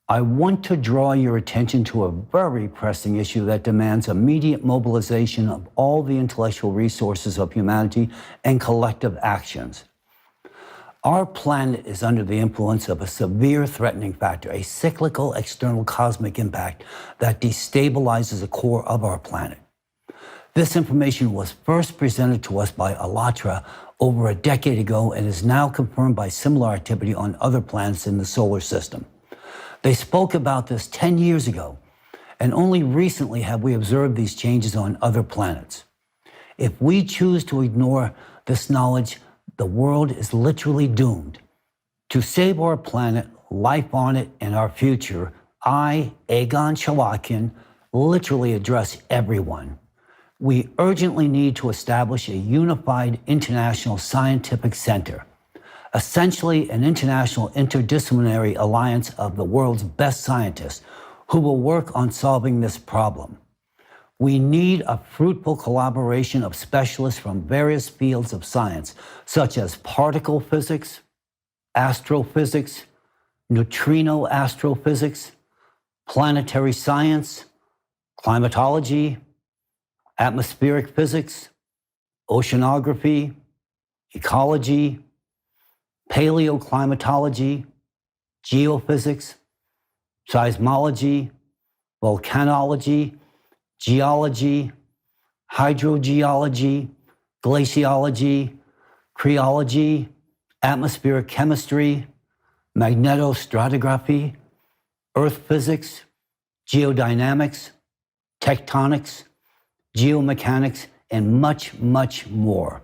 I want to draw your attention to a very pressing issue that demands immediate mobilization of all the intellectual resources of humanity and collective actions. Our planet is under the influence of a severe threatening factor, a cyclical external cosmic impact that destabilizes the core of our planet. This information was first presented to us by ALLATRA over a decade ago and is now confirmed by similar activity on other planets in the solar system. They spoke about this 10 years ago, and only recently have we observed these changes on other planets. If we choose to ignore this knowledge, the world is literally doomed. To save our planet, life on it, and our future, I, Egon Cholakian, literally address everyone. We urgently need to establish a unified international scientific center, essentially an international interdisciplinary alliance of the world's best scientists who will work on solving this problem. We need a fruitful collaboration of specialists from various fields of science, such as particle physics, astrophysics, neutrino astrophysics, planetary science, climatology, atmospheric physics, oceanography, ecology, paleoclimatology, geophysics, seismology, volcanology, geology, hydrogeology, glaciology, cryology, atmospheric chemistry, magnetostratigraphy, earth physics, geodynamics, tectonics, geomechanics, and much, much more.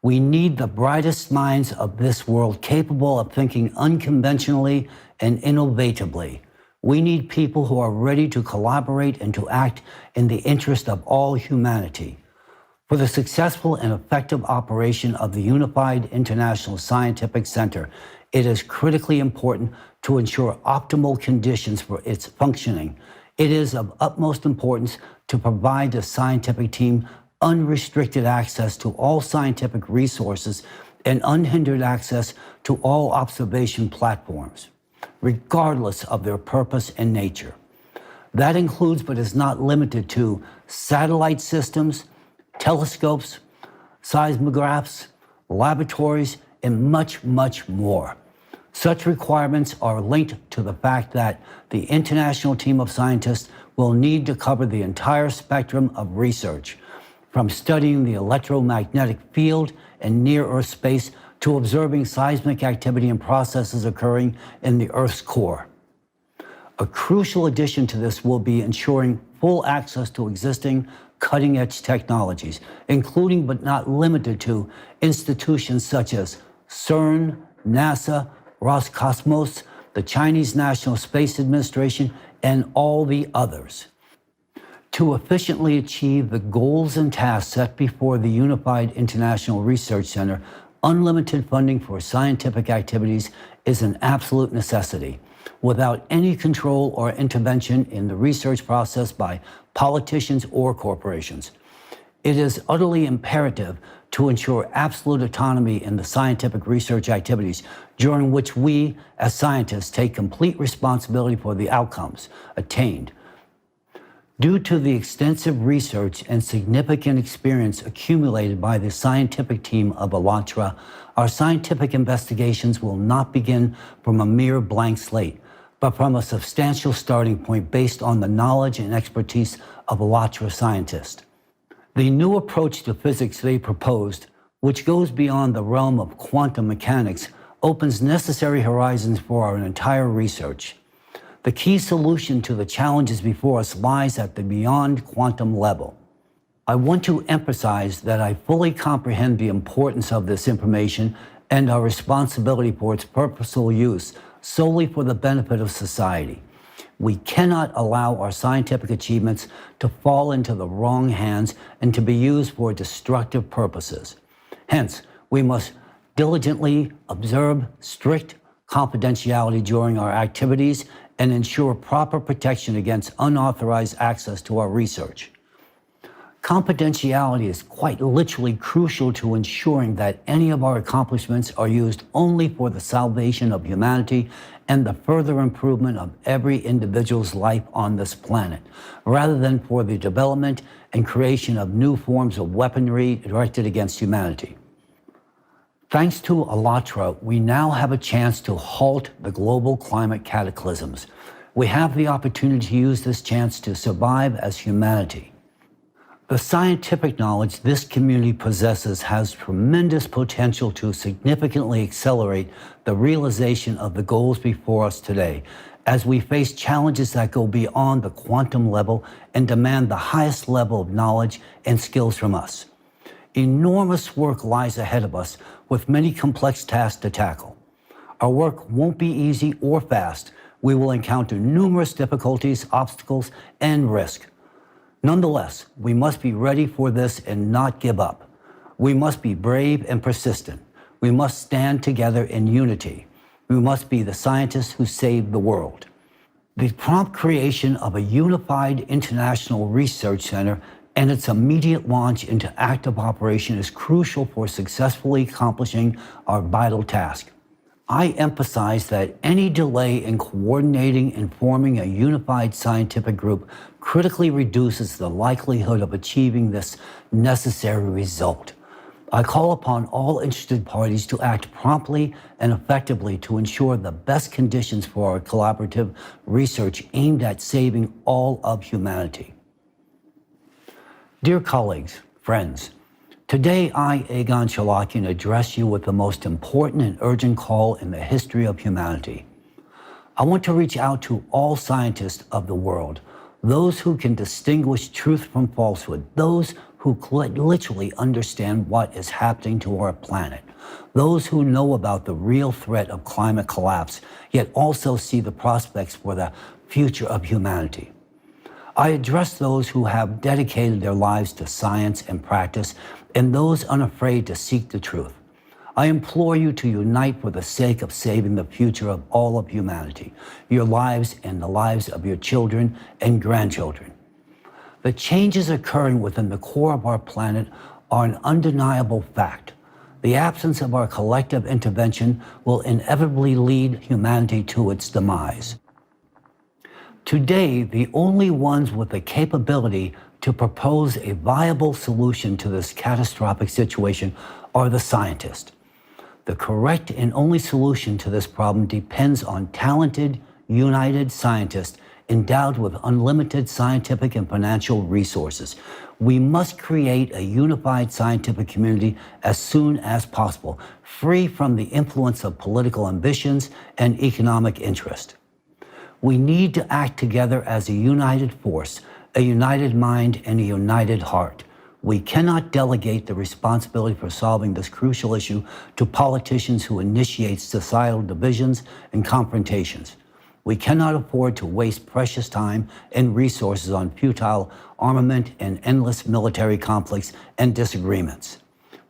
We need the brightest minds of this world capable of thinking unconventionally and innovatively. We need people who are ready to collaborate and to act in the interest of all humanity. For the successful and effective operation of the Unified International Scientific Center, it is critically important to ensure optimal conditions for its functioning. It is of utmost importance to provide the scientific team unrestricted access to all scientific resources and unhindered access to all observation platforms, regardless of their purpose and nature. That includes, but is not limited to, satellite systems, telescopes, seismographs, laboratories, and much, much more. Such requirements are linked to the fact that the international team of scientists will need to cover the entire spectrum of research, from studying the electromagnetic field in near-Earth space to observing seismic activity and processes occurring in the Earth's core. A crucial addition to this will be ensuring full access to existing cutting-edge technologies, including but not limited to institutions such as CERN, NASA, Roscosmos, the Chinese National Space Administration, and all the others. To efficiently achieve the goals and tasks set before the Unified International Research Center, unlimited funding for scientific activities is an absolute necessity, without any control or intervention in the research process by politicians or corporations. It is utterly imperative to ensure absolute autonomy in the scientific research activities, during which we, as scientists, take complete responsibility for the outcomes attained. Due to the extensive research and significant experience accumulated by the scientific team of ALLATRA, our scientific investigations will not begin from a mere blank slate, but from a substantial starting point based on the knowledge and expertise of ALLATRA scientists. The new approach to physics they proposed, which goes beyond the realm of quantum mechanics, opens necessary horizons for our entire research. The key solution to the challenges before us lies at the beyond quantum level. I want to emphasize that I fully comprehend the importance of this information and our responsibility for its purposeful use solely for the benefit of society. We cannot allow our scientific achievements to fall into the wrong hands and to be used for destructive purposes. Hence, we must diligently observe strict confidentiality during our activities and ensure proper protection against unauthorized access to our research. Confidentiality is quite literally crucial to ensuring that any of our accomplishments are used only for the salvation of humanity and the further improvement of every individual's life on this planet, rather than for the development and creation of new forms of weaponry directed against humanity. Thanks to ALLATRA, we now have a chance to halt the global climate cataclysms. We have the opportunity to use this chance to survive as humanity. The scientific knowledge this community possesses has tremendous potential to significantly accelerate the realization of the goals before us today, as we face challenges that go beyond the quantum level and demand the highest level of knowledge and skills from us. Enormous work lies ahead of us with many complex tasks to tackle. Our work won't be easy or fast. We will encounter numerous difficulties, obstacles, and risk. Nonetheless, we must be ready for this and not give up. We must be brave and persistent. We must stand together in unity. We must be the scientists who save the world. The prompt creation of a unified international research center and its immediate launch into active operation is crucial for successfully accomplishing our vital task. I emphasize that any delay in coordinating and forming a unified scientific group critically reduces the likelihood of achieving this necessary result. I call upon all interested parties to act promptly and effectively to ensure the best conditions for our collaborative research aimed at saving all of humanity. Dear colleagues, friends, today I, Egon Cholakian, address you with the most important and urgent call in the history of humanity. I want to reach out to all scientists of the world, those who can distinguish truth from falsehood, those who literally understand what is happening to our planet, those who know about the real threat of climate collapse, yet also see the prospects for the future of humanity. I address those who have dedicated their lives to science and practice, and those unafraid to seek the truth. I implore you to unite for the sake of saving the future of all of humanity, your lives and the lives of your children and grandchildren. The changes occurring within the core of our planet are an undeniable fact. The absence of our collective intervention will inevitably lead humanity to its demise. Today, the only ones with the capability to propose a viable solution to this catastrophic situation are the scientists. The correct and only solution to this problem depends on talented, united scientists endowed with unlimited scientific and financial resources. We must create a unified scientific community as soon as possible, free from the influence of political ambitions and economic interest. We need to act together as a united force, a united mind, and a united heart. We cannot delegate the responsibility for solving this crucial issue to politicians who initiate societal divisions and confrontations. We cannot afford to waste precious time and resources on futile armament and endless military conflicts and disagreements.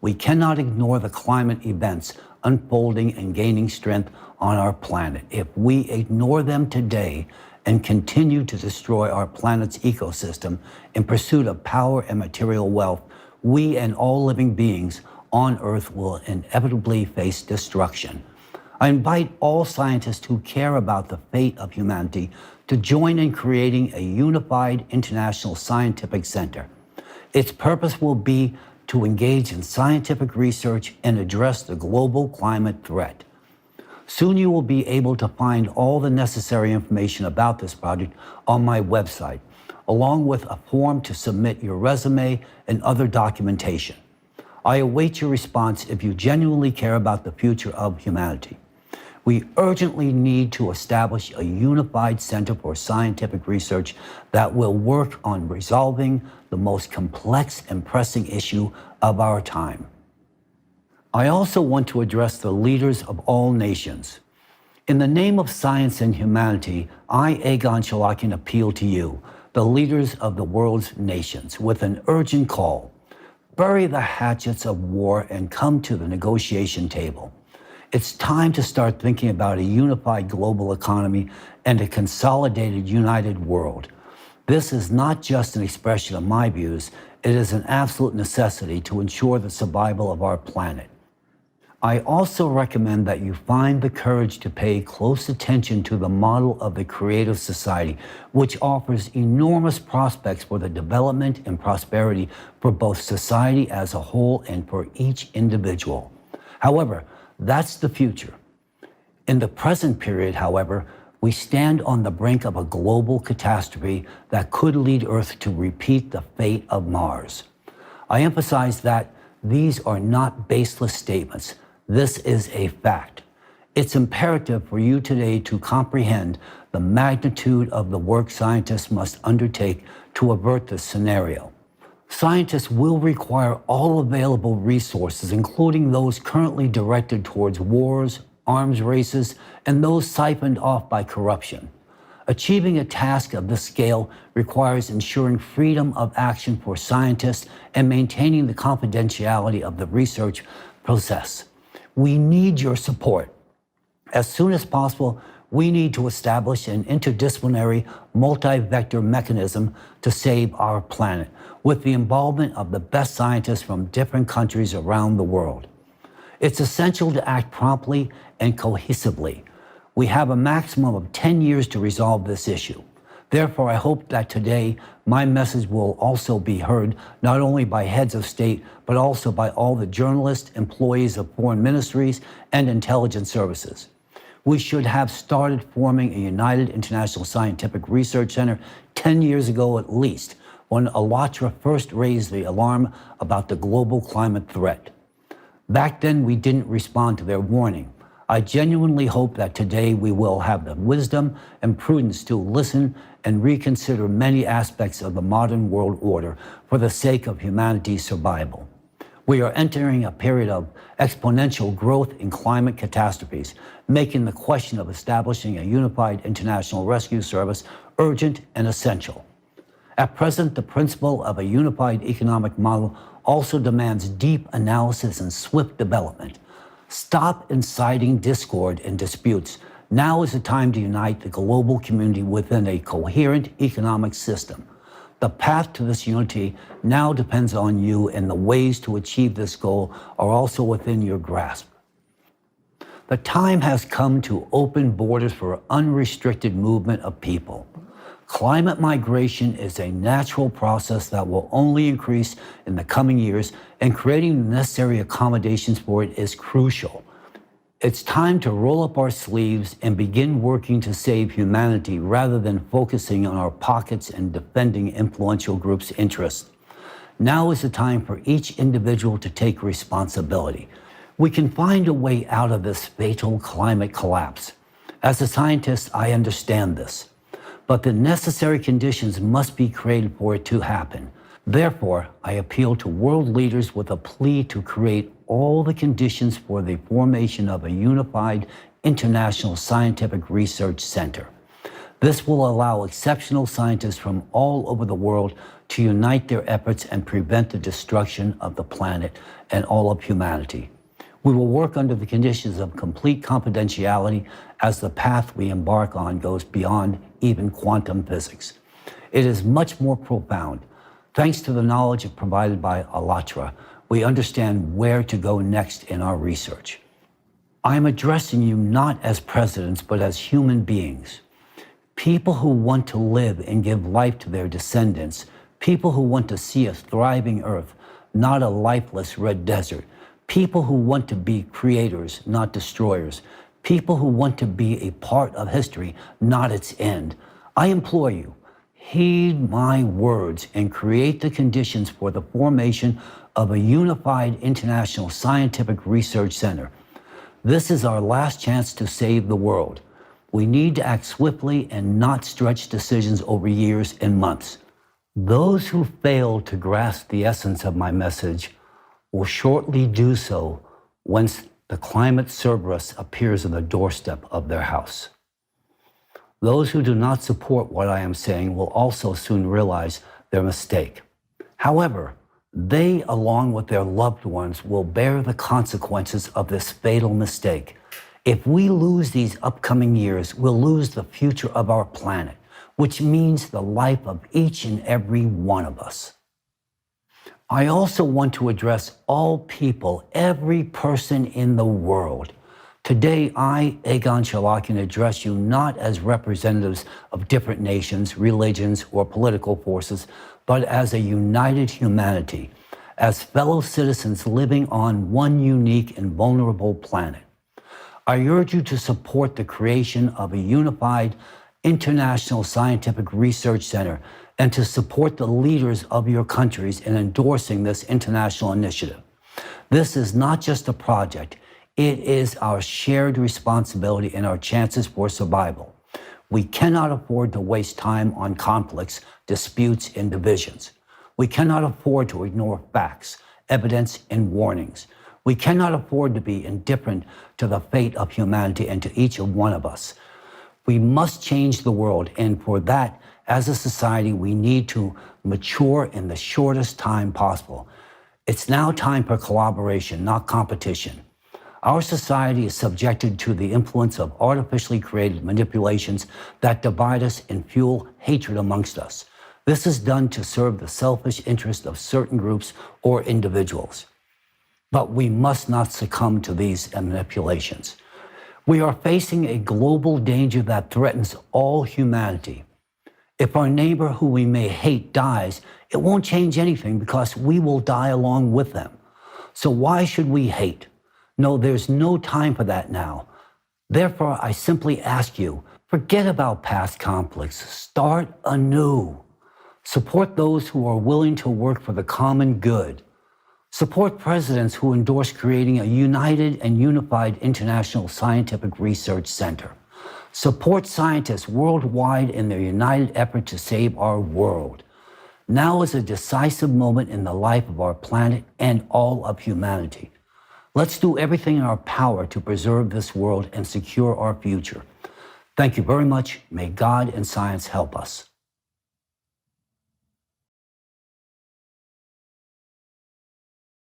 We cannot ignore the climate events unfolding and gaining strength on our planet. If we ignore them today and continue to destroy our planet's ecosystem in pursuit of power and material wealth, we and all living beings on Earth will inevitably face destruction. I invite all scientists who care about the fate of humanity to join in creating a unified international scientific center. Its purpose will be to engage in scientific research and address the global climate threat. Soon you will be able to find all the necessary information about this project on my website, along with a form to submit your resume and other documentation. I await your response if you genuinely care about the future of humanity. We urgently need to establish a unified center for scientific research that will work on resolving the most complex and pressing issue of our time. I also want to address the leaders of all nations. In the name of science and humanity, I, Egon Cholakian, appeal to you, the leaders of the world's nations, with an urgent call. Bury the hatchets of war and come to the negotiation table. It's time to start thinking about a unified global economy and a consolidated, united world. This is not just an expression of my views, it is an absolute necessity to ensure the survival of our planet. I also recommend that you find the courage to pay close attention to the model of the creative society, which offers enormous prospects for the development and prosperity for both society as a whole and for each individual. However, that's the future. In the present period, however, we stand on the brink of a global catastrophe that could lead Earth to repeat the fate of Mars. I emphasize that these are not baseless statements. This is a fact. It's imperative for you today to comprehend the magnitude of the work scientists must undertake to avert this scenario. Scientists will require all available resources, including those currently directed towards wars, arms races, and those siphoned off by corruption. Achieving a task of this scale requires ensuring freedom of action for scientists and maintaining the confidentiality of the research process. We need your support. As soon as possible, we need to establish an interdisciplinary, multi-vector mechanism to save our planet, with the involvement of the best scientists from different countries around the world. It's essential to act promptly and cohesively. We have a maximum of 10 years to resolve this issue. Therefore, I hope that today my message will also be heard not only by heads of state, but also by all the journalists, employees of foreign ministries, and intelligence services. We should have started forming a united international scientific research center 10 years ago at least, when ALLATRA first raised the alarm about the global climate threat. Back then, we didn't respond to their warning. I genuinely hope that today we will have the wisdom and prudence to listen and reconsider many aspects of the modern world order for the sake of humanity's survival. We are entering a period of exponential growth in climate catastrophes, making the question of establishing a unified international rescue service urgent and essential. At present, the principle of a unified economic model also demands deep analysis and swift development. Stop inciting discord and disputes. Now is the time to unite the global community within a coherent economic system. The path to this unity now depends on you, and the ways to achieve this goal are also within your grasp. The time has come to open borders for unrestricted movement of people. Climate migration is a natural process that will only increase in the coming years, and creating the necessary accommodations for it is crucial. It's time to roll up our sleeves and begin working to save humanity rather than focusing on our pockets and defending influential groups' interests. Now is the time for each individual to take responsibility. We can find a way out of this fatal climate collapse. As a scientist, I understand this. But the necessary conditions must be created for it to happen. Therefore, I appeal to world leaders with a plea to create all the conditions for the formation of a unified international scientific research center. This will allow exceptional scientists from all over the world to unite their efforts and prevent the destruction of the planet and all of humanity. We will work under the conditions of complete confidentiality as the path we embark on goes beyond even quantum physics. It is much more profound. Thanks to the knowledge provided by ALLATRA, we understand where to go next in our research. I am addressing you not as presidents, but as human beings. People who want to live and give life to their descendants. People who want to see a thriving earth, not a lifeless red desert. People who want to be creators, not destroyers. People who want to be a part of history, not its end. I implore you, heed my words and create the conditions for the formation of a unified international scientific research center. This is our last chance to save the world. We need to act swiftly and not stretch decisions over years and months. Those who fail to grasp the essence of my message will shortly do so whence the climate Cerberus appears on the doorstep of their house. Those who do not support what I am saying will also soon realize their mistake. However, they, along with their loved ones, will bear the consequences of this fatal mistake. If we lose these upcoming years, we'll lose the future of our planet, which means the life of each and every one of us. I also want to address all people, every person in the world. Today, I, Egon Cholakian, address you not as representatives of different nations, religions, or political forces, but as a united humanity, as fellow citizens living on one unique and vulnerable planet. I urge you to support the creation of a unified international scientific research center and to support the leaders of your countries in endorsing this international initiative. This is not just a project. It is our shared responsibility and our chances for survival. We cannot afford to waste time on conflicts, disputes, and divisions. We cannot afford to ignore facts, evidence, and warnings. We cannot afford to be indifferent to the fate of humanity and to each one of us. We must change the world, and for that, as a society, we need to mature in the shortest time possible. It's now time for collaboration, not competition. Our society is subjected to the influence of artificially created manipulations that divide us and fuel hatred amongst us. This is done to serve the selfish interest of certain groups or individuals. But we must not succumb to these manipulations. We are facing a global danger that threatens all humanity. If our neighbor who we may hate dies, it won't change anything because we will die along with them. So why should we hate? No, there's no time for that now. Therefore, I simply ask you, forget about past conflicts. Start anew. Support those who are willing to work for the common good. Support presidents who endorse creating a united and unified international scientific research center. Support scientists worldwide in their united effort to save our world. Now is a decisive moment in the life of our planet and all of humanity. Let's do everything in our power to preserve this world and secure our future. Thank you very much. May God and science help us.